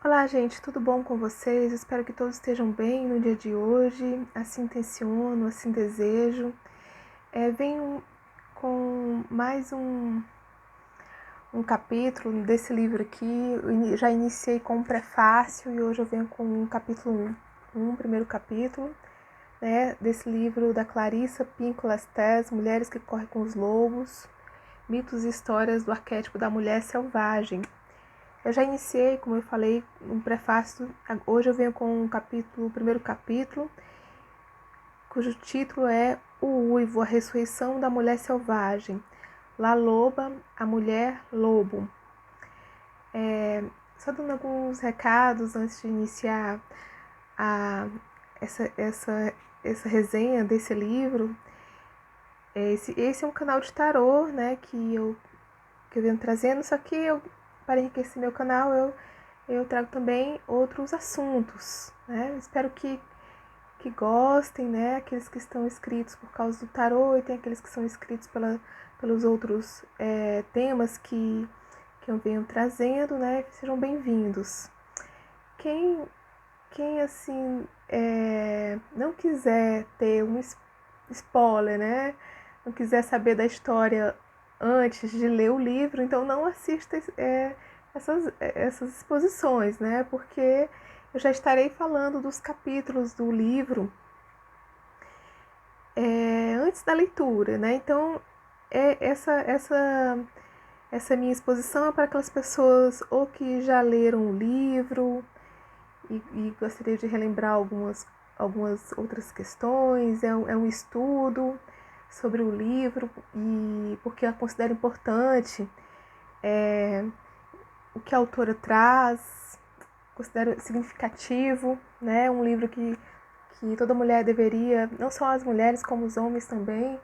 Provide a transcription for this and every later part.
Olá, gente, tudo bom com vocês? Espero que todos estejam bem no dia de hoje. Assim intenciono, assim desejo. Venho com mais um capítulo desse livro aqui. Eu já iniciei com um prefácio e hoje eu venho com um capítulo 1, primeiro capítulo, né, desse livro da Clarissa Pinkola Estés, Mulheres que Correm com os Lobos, Mitos e Histórias do Arquétipo da Mulher Selvagem. Eu já iniciei, como eu falei, um prefácio. Hoje eu venho com o primeiro capítulo, cujo título é O Uivo, a ressurreição da mulher selvagem. La Loba, a mulher lobo. Só dando alguns recados antes de iniciar essa resenha desse livro. Esse é um canal de tarô, né, que eu venho trazendo, só que para enriquecer meu canal, eu trago também outros assuntos, né? Espero que gostem, né? Aqueles que estão inscritos por causa do tarô e tem aqueles que são inscritos pelos outros temas que eu venho trazendo, né? Sejam bem-vindos. Quem assim, não quiser ter um spoiler, né? Não quiser saber da história antes de ler o livro, então não assista essas exposições, né? Porque eu já estarei falando dos capítulos do livro antes da leitura, né? Então essa minha exposição é para aquelas pessoas ou que já leram o livro e gostaria de relembrar algumas outras questões, é um estudo sobre o livro e porque eu considero importante o que a autora traz, considero significativo, né? Um livro que toda mulher deveria, não só as mulheres como os homens também,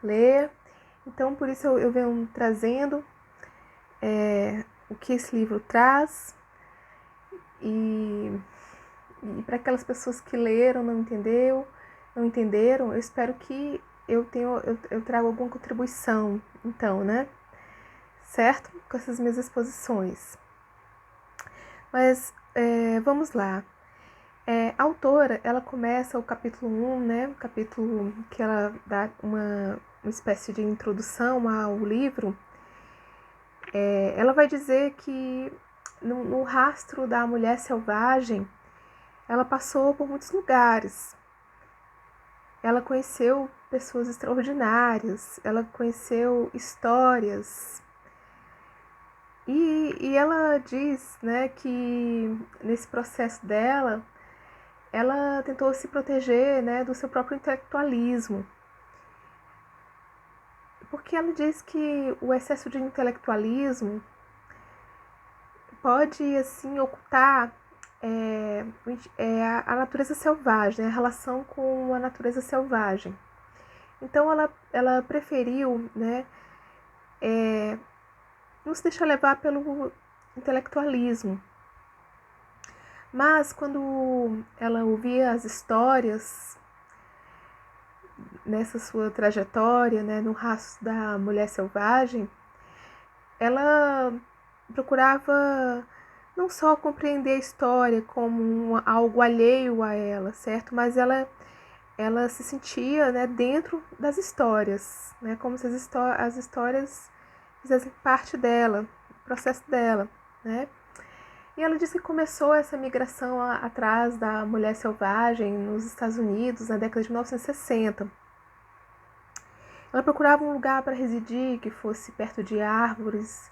ler. Então por isso eu venho trazendo o que esse livro traz e para aquelas pessoas que leram, não entenderam, eu espero que eu trago alguma contribuição, então, né? Certo? Com essas minhas exposições. Mas vamos lá. A autora, ela começa o capítulo 1, né? O capítulo que ela dá uma espécie de introdução ao livro. Ela vai dizer que no rastro da mulher selvagem, ela passou por muitos lugares. Ela conheceu pessoas extraordinárias, ela conheceu histórias. E ela diz, né, que nesse processo dela, ela tentou se proteger, né, do seu próprio intelectualismo. Porque ela diz que o excesso de intelectualismo pode, assim, ocultar a natureza selvagem, a relação com a natureza selvagem. Então ela preferiu, né, não se deixar levar pelo intelectualismo. Mas quando ela ouvia as histórias nessa sua trajetória, né, no rastro da mulher selvagem, ela procurava não só compreender a história como algo alheio a ela, certo? Mas ela se sentia, né, dentro das histórias, né, como se as histórias fizessem parte dela, do processo dela, né? E ela disse que começou essa migração atrás da mulher selvagem nos Estados Unidos na década de 1960. Ela procurava um lugar para residir que fosse perto de árvores,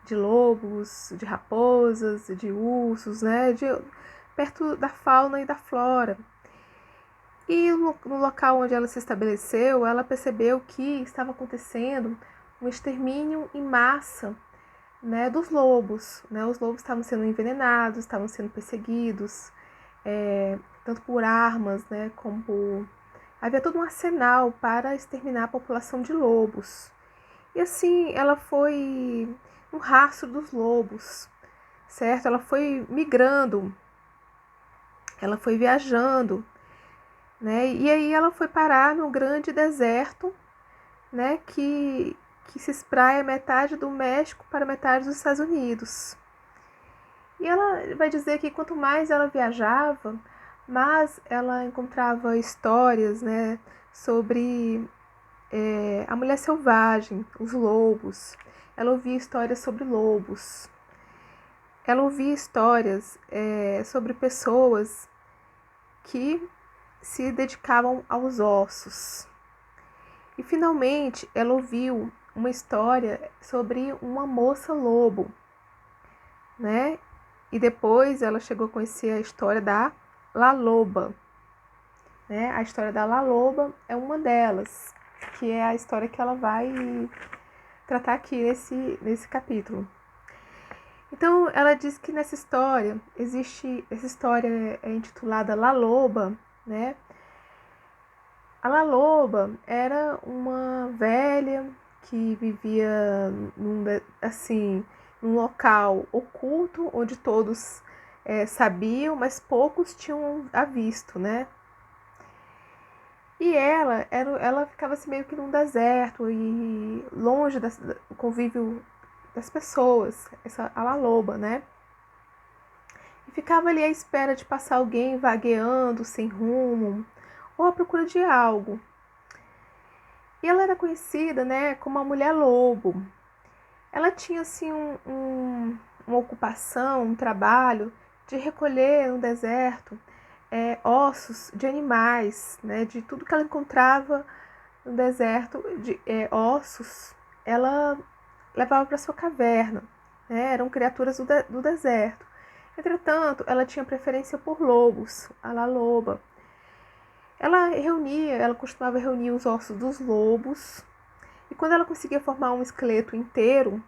de lobos, de raposas, de ursos, né? Perto da fauna e da flora. E no local onde ela se estabeleceu, ela percebeu que estava acontecendo um extermínio em massa, né, dos lobos. Né? Os lobos estavam sendo envenenados, estavam sendo perseguidos, tanto por armas, né, como por... Havia todo um arsenal para exterminar a população de lobos. E assim, ela foi no rastro dos lobos, certo? Ela foi migrando, ela foi viajando, né? E aí ela foi parar no grande deserto, né, que se espraia metade do México para metade dos Estados Unidos. E ela vai dizer que quanto mais ela viajava, mais ela encontrava histórias, né, sobre a mulher selvagem, os lobos. Ela ouvia histórias sobre lobos. Ela ouvia histórias sobre pessoas que se dedicavam aos ossos. E finalmente ela ouviu uma história sobre uma moça lobo, né? E depois ela chegou a conhecer a história da La Loba, né? A história da La Loba é uma delas, que é a história que ela vai tratar aqui nesse capítulo. Então, ela diz que nessa história, essa história é intitulada La Loba, né? A La Loba era uma velha que vivia num local oculto, onde todos sabiam, mas poucos tinham a visto, né? E ela ficava assim, meio que num deserto e longe do convívio das pessoas, a La Loba, né? E ficava ali à espera de passar alguém vagueando, sem rumo, ou à procura de algo. E ela era conhecida, né, como a mulher lobo. Ela tinha assim uma ocupação, um trabalho de recolher no deserto ossos de animais, né, de tudo que ela encontrava no deserto, ossos, ela levava para sua caverna, né, eram criaturas do deserto. Entretanto, ela tinha preferência por lobos, a La Loba. Ela costumava reunir os ossos dos lobos, e quando ela conseguia formar um esqueleto inteiro,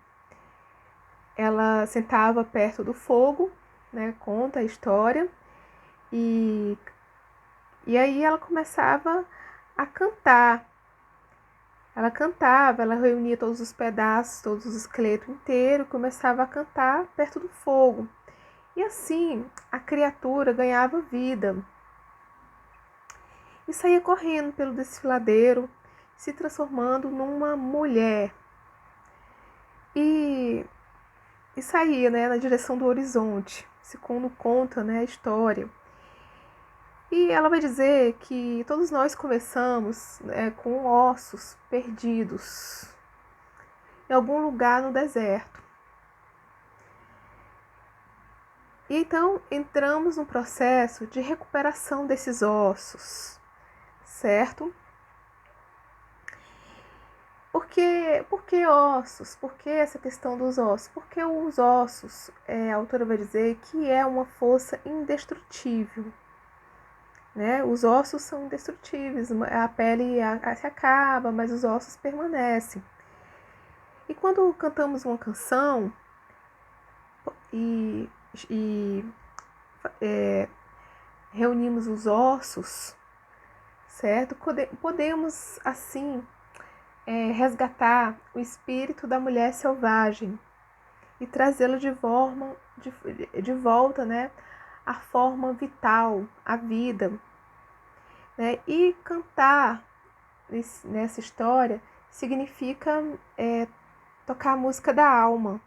ela sentava perto do fogo, né, conta a história, e aí ela começava a cantar. Ela cantava, ela reunia todos os pedaços, todos os esqueletos inteiros, e começava a cantar perto do fogo. E assim a criatura ganhava vida e saía correndo pelo desfiladeiro, se transformando numa mulher. E saía, né, na direção do horizonte, segundo conta, né, a história. E ela vai dizer que todos nós começamos, né, com ossos perdidos em algum lugar no deserto. E então entramos no processo de recuperação desses ossos, certo? Por que ossos? Por que essa questão dos ossos? Porque os ossos, a autora vai dizer que é uma força indestrutível. Né? Os ossos são indestrutíveis, a pele se acaba, mas os ossos permanecem. E quando cantamos uma canção e reunimos os ossos, certo? Podemos, assim, resgatar o espírito da mulher selvagem e trazê-lo de volta, né, à forma vital, à vida. Né? E cantar nessa história significa tocar a música da alma.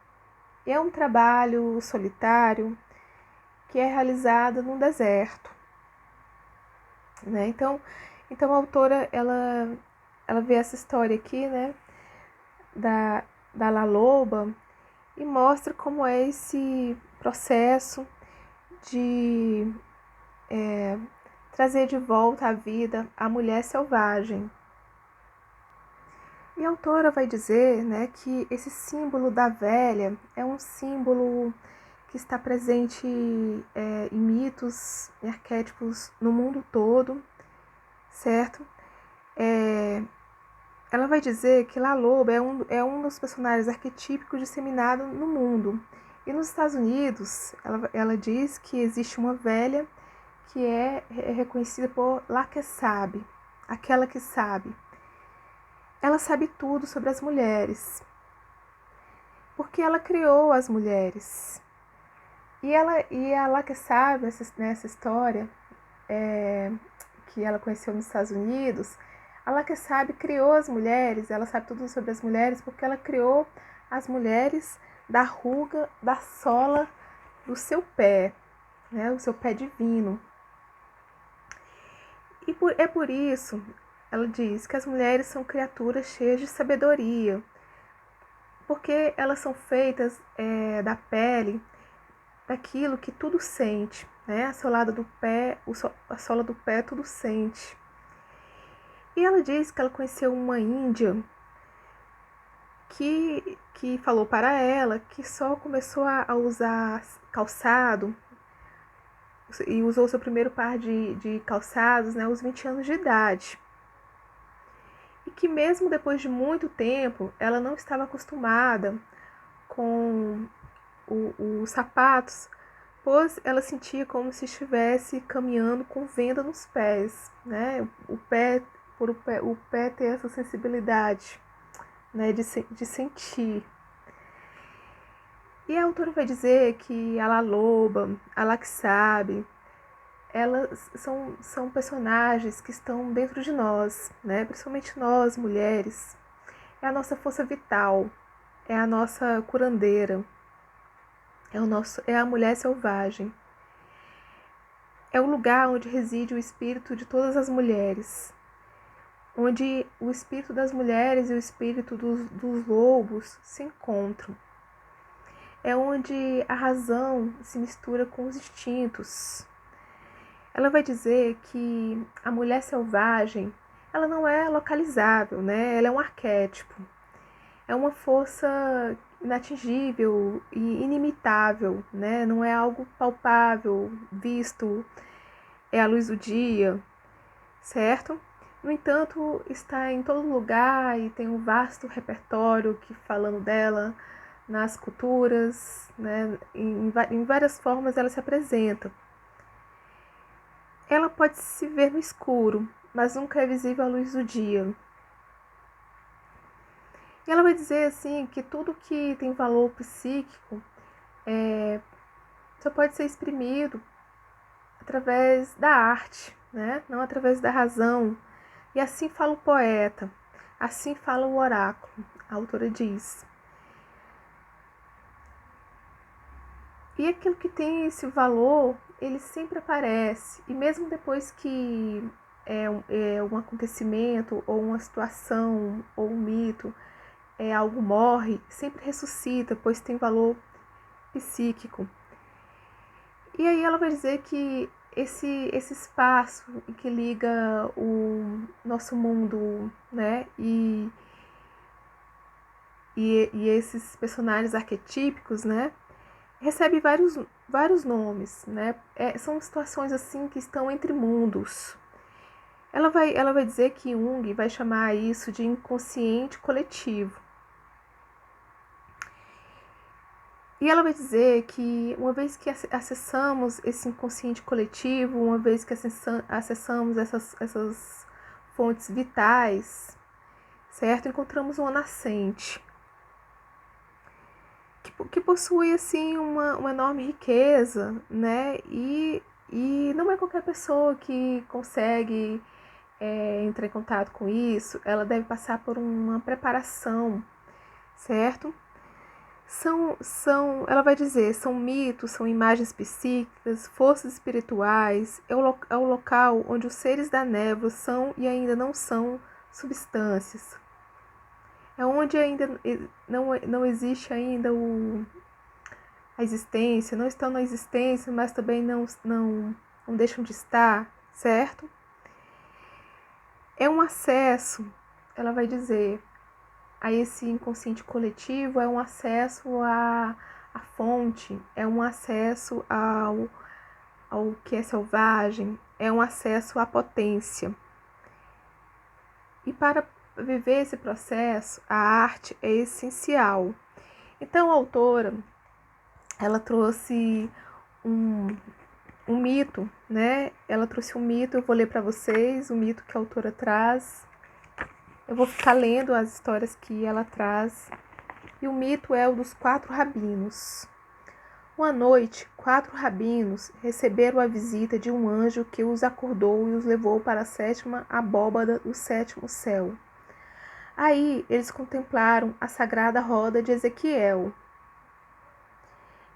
É um trabalho solitário que é realizado no deserto. Né? Então a autora ela vê essa história aqui, né, da La Loba, e mostra como é esse processo de trazer de volta à vida a mulher selvagem. E a autora vai dizer, né, que esse símbolo da velha é um símbolo que está presente em mitos e arquétipos no mundo todo, certo? Ela vai dizer que La Loba é um dos personagens arquetípicos disseminados no mundo. E nos Estados Unidos, ela diz que existe uma velha que é reconhecida por La que sabe, aquela que sabe. Ela sabe tudo sobre as mulheres, porque ela criou as mulheres. E a La que sabe, nessa história, que ela conheceu nos Estados Unidos, a La que sabe criou as mulheres, ela sabe tudo sobre as mulheres porque ela criou as mulheres da ruga, da sola do seu pé, né, o seu pé divino. E é por isso, ela diz que as mulheres são criaturas cheias de sabedoria, porque elas são feitas da pele, daquilo que tudo sente, né? A solada do pé, a sola do pé tudo sente. E ela diz que ela conheceu uma índia que falou para ela que só começou a usar calçado e usou seu primeiro par de calçados, né, aos 20 anos de idade. E que mesmo depois de muito tempo, ela não estava acostumada com os sapatos, pois ela sentia como se estivesse caminhando com venda nos pés, né? O pé ter essa sensibilidade, né, de sentir. E a autora vai dizer que a La Loba, a Laxabe, elas são personagens que estão dentro de nós, né? Principalmente nós, mulheres. É a nossa força vital, é a nossa curandeira, é a mulher selvagem. É o lugar onde reside o espírito de todas as mulheres, onde o espírito das mulheres e o espírito dos lobos se encontram. É onde a razão se mistura com os instintos. Ela vai dizer que a mulher selvagem, ela não é localizável, né? Ela é um arquétipo. É uma força inatingível e inimitável, né? Não é algo palpável, visto, é a luz do dia, certo? No entanto, está em todo lugar e tem um vasto repertório que falando dela nas culturas, né? Em várias formas ela se apresenta. Ela pode se ver no escuro, mas nunca é visível à luz do dia. E ela vai dizer assim que tudo que tem valor psíquico só pode ser exprimido através da arte, né? Não através da razão. E assim fala o poeta, assim fala o oráculo, a autora diz. E aquilo que tem esse valor, ele sempre aparece. E mesmo depois que um acontecimento, ou uma situação, ou um mito, algo morre, sempre ressuscita, pois tem valor psíquico. E aí ela vai dizer que esse espaço que liga o nosso mundo, né, e esses personagens arquetípicos, né, recebe vários nomes, né, são situações assim que estão entre mundos. Ela vai dizer que Jung vai chamar isso de inconsciente coletivo. E ela vai dizer que uma vez que acessamos esse inconsciente coletivo, uma vez que acessamos essas fontes vitais, certo? Encontramos uma nascente que possui assim uma enorme riqueza, né? E não é qualquer pessoa que consegue entrar em contato com isso. Ela deve passar por uma preparação, certo? Ela vai dizer, são mitos, são imagens psíquicas, forças espirituais, é o local onde os seres da névoa são e ainda não são substâncias. É onde ainda não existe ainda a existência, não estão na existência, mas também não deixam de estar, certo? É um acesso, ela vai dizer, a esse inconsciente coletivo, é um acesso à fonte, é um acesso ao que é selvagem, é um acesso à potência. E para viver esse processo, a arte é essencial. Então a autora, ela trouxe um mito, né? Ela trouxe um mito, eu vou ler para vocês o mito que a autora traz. Eu vou ficar lendo as histórias que ela traz. E o mito é o dos 4 rabinos. Uma noite, 4 rabinos receberam a visita de um anjo que os acordou e os levou para a 7ª abóbada do 7º céu. Aí eles contemplaram a sagrada roda de Ezequiel.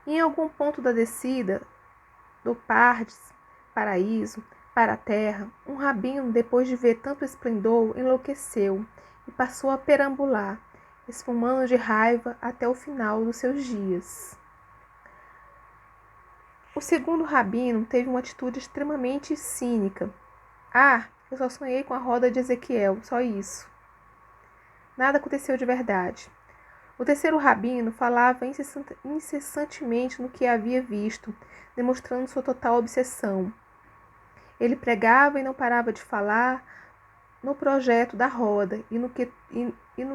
Em algum ponto da descida do Pardes, paraíso, para a terra, um rabino, depois de ver tanto esplendor, enlouqueceu e passou a perambular, esfumando de raiva até o final dos seus dias. O segundo rabino teve uma atitude extremamente cínica. Ah, eu só sonhei com a roda de Ezequiel, só isso. Nada aconteceu de verdade. O terceiro rabino falava incessantemente no que havia visto, demonstrando sua total obsessão. Ele pregava e não parava de falar no projeto da roda e no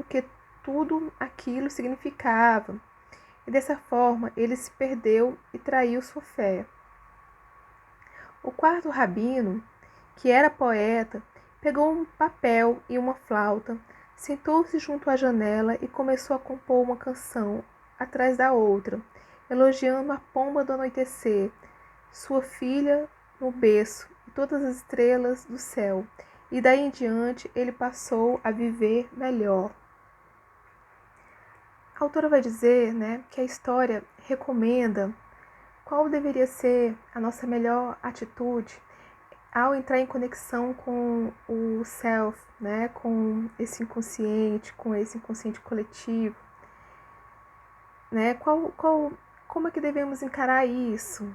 que tudo aquilo significava. E dessa forma ele se perdeu e traiu sua fé. O quarto rabino, que era poeta, pegou um papel e uma flauta, sentou-se junto à janela e começou a compor uma canção atrás da outra, elogiando a pomba do anoitecer, sua filha no berço e todas as estrelas do céu. E daí em diante ele passou a viver melhor. A autora vai dizer, que a história recomenda qual deveria ser a nossa melhor atitude ao entrar em conexão com o self, com esse inconsciente coletivo, como é que devemos encarar isso?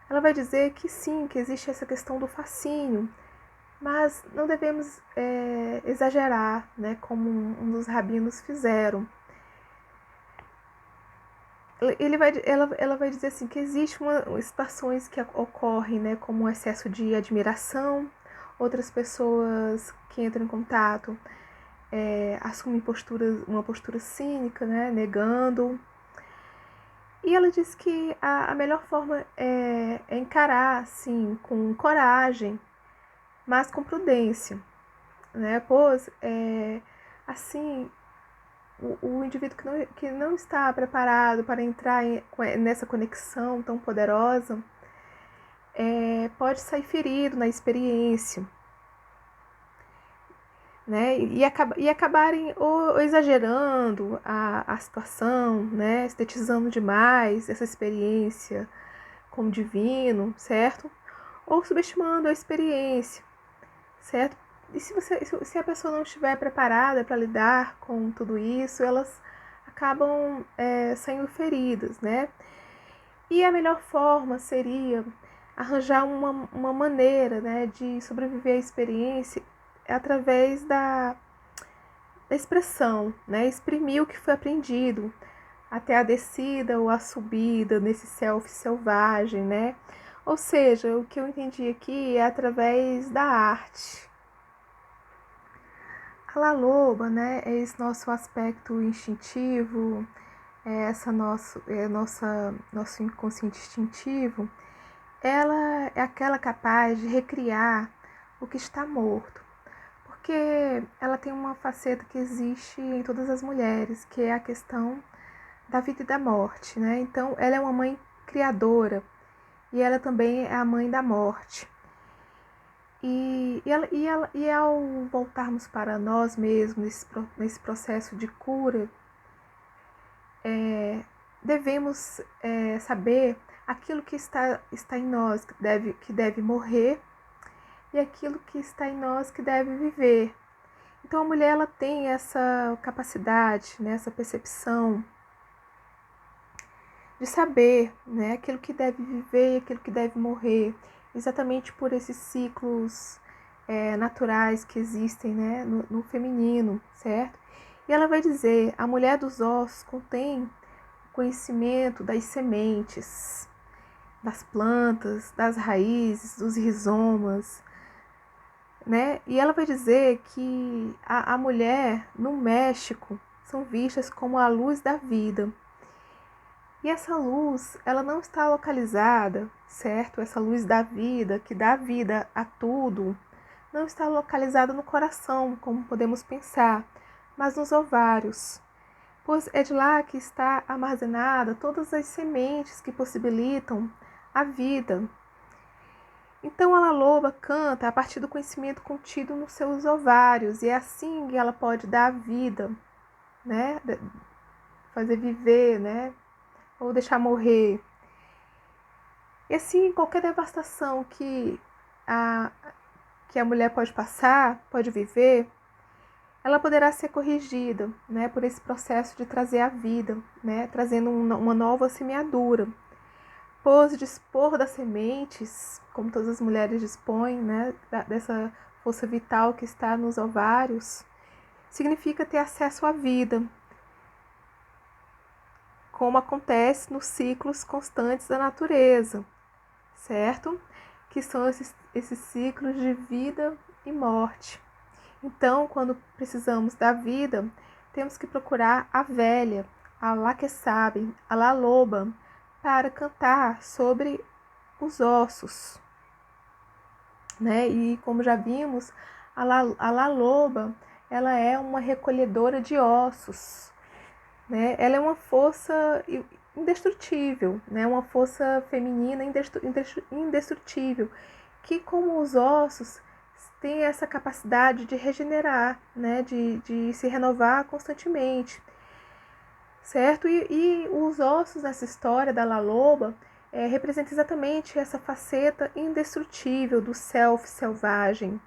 Ela vai dizer que sim, que existe essa questão do fascínio, mas não devemos exagerar, como um dos rabinos fizeram. Ela vai dizer assim que existem situações que ocorrem, como um excesso de admiração, outras pessoas que entram em contato assumem uma postura cínica, negando. E ela diz que a melhor forma é encarar, assim, com coragem, mas com prudência, Pois, assim, o indivíduo que não está preparado para entrar nessa conexão tão poderosa pode sair ferido na experiência, e acabarem ou exagerando a situação, estetizando demais essa experiência com o divino, certo? Ou subestimando a experiência, certo? E se a pessoa não estiver preparada para lidar com tudo isso, elas acabam saindo feridas, E a melhor forma seria arranjar uma maneira, de sobreviver à experiência através da expressão, exprimir o que foi aprendido até a descida ou a subida nesse self selvagem, Ou seja, o que eu entendi aqui é através da arte. A La Loba, é esse nosso aspecto instintivo, nosso inconsciente instintivo, ela é aquela capaz de recriar o que está morto, porque ela tem uma faceta que existe em todas as mulheres, que é a questão da vida e da morte, Então, ela é uma mãe criadora e ela também é a mãe da morte. E ao voltarmos para nós mesmos, nesse processo de cura, devemos saber aquilo que está em nós, que deve morrer, e aquilo que está em nós, que deve viver. Então a mulher ela tem essa capacidade, essa percepção de saber aquilo que deve viver e aquilo que deve morrer, exatamente por esses ciclos naturais que existem no feminino, certo? E ela vai dizer, a mulher dos ossos contém conhecimento das sementes, das plantas, das raízes, dos rizomas, E ela vai dizer que a mulher no México são vistas como a luz da vida. E essa luz, ela não está localizada, certo? Essa luz da vida, que dá vida a tudo, não está localizada no coração, como podemos pensar, mas nos ovários. Pois é de lá que está armazenada todas as sementes que possibilitam a vida. Então a La Loba canta a partir do conhecimento contido nos seus ovários, e é assim que ela pode dar vida, fazer viver, ou deixar morrer. E assim, qualquer devastação a, que a mulher pode passar, pode viver, ela poderá ser corrigida, né, por esse processo de trazer a vida, né, trazendo uma nova semeadura. Pois dispor das sementes, como todas as mulheres dispõem, né, dessa força vital que está nos ovários, significa ter acesso à vida, como acontece nos ciclos constantes da natureza, certo? Que são esses ciclos de vida e morte. Então, quando precisamos da vida, temos que procurar a velha, a lá que sabe, a lá loba, para cantar sobre os ossos, né? E como já vimos, a lá loba, ela é uma recolhedora de ossos, né? Ela é uma força indestrutível, né? Uma força feminina indestrutível, que como os ossos tem essa capacidade de regenerar, né? De se renovar constantemente, certo? E os ossos nessa história da La Loba representa exatamente essa faceta indestrutível do self selvagem.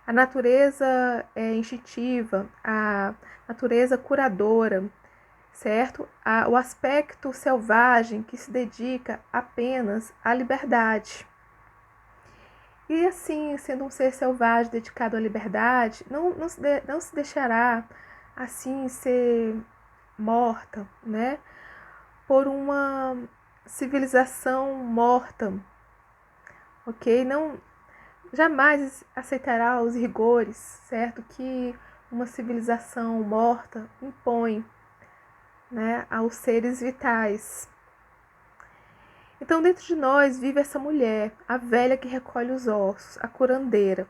A natureza instintiva, a natureza curadora, certo? O aspecto selvagem que se dedica apenas à liberdade. E assim, sendo um ser selvagem dedicado à liberdade, não se deixará assim ser morta, né? Por uma civilização morta, ok? Não, jamais aceitará os rigores, certo? Que uma civilização morta impõe, né, aos seres vitais. Então, dentro de nós vive essa mulher, a velha que recolhe os ossos, a curandeira,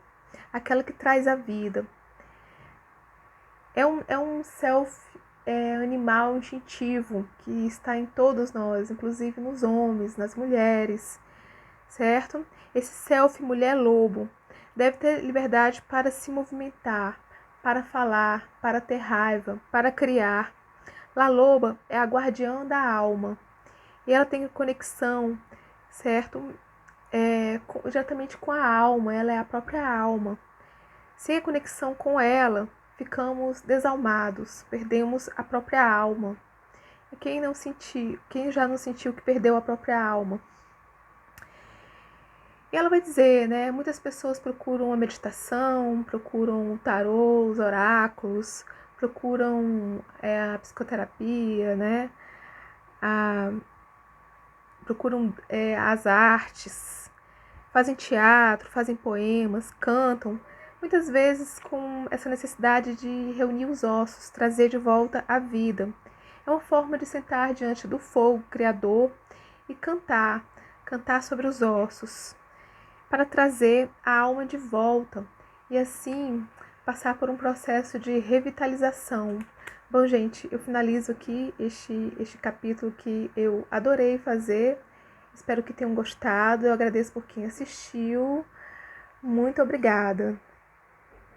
aquela que traz a vida. É um self animal instintivo que está em todos nós, inclusive nos homens, nas mulheres, certo? Esse self mulher-lobo deve ter liberdade para se movimentar, para falar, para ter raiva, para criar. La Loba é a guardiã da alma e ela tem conexão, certo? Diretamente com a alma, ela é a própria alma. Sem a conexão com ela, ficamos desalmados, perdemos a própria alma. E quem já não sentiu que perdeu a própria alma? E ela vai dizer, né? Muitas pessoas procuram a meditação, procuram o tarô, os oráculos, procuram a psicoterapia, né? Procuram as artes, fazem teatro, fazem poemas, cantam, muitas vezes com essa necessidade de reunir os ossos, trazer de volta a vida. É uma forma de sentar diante do fogo criador e cantar, cantar sobre os ossos, para trazer a alma de volta e assim passar por um processo de revitalização. Bom, gente, eu finalizo aqui este capítulo que eu adorei fazer. Espero que tenham gostado. Eu agradeço por quem assistiu. Muito obrigada.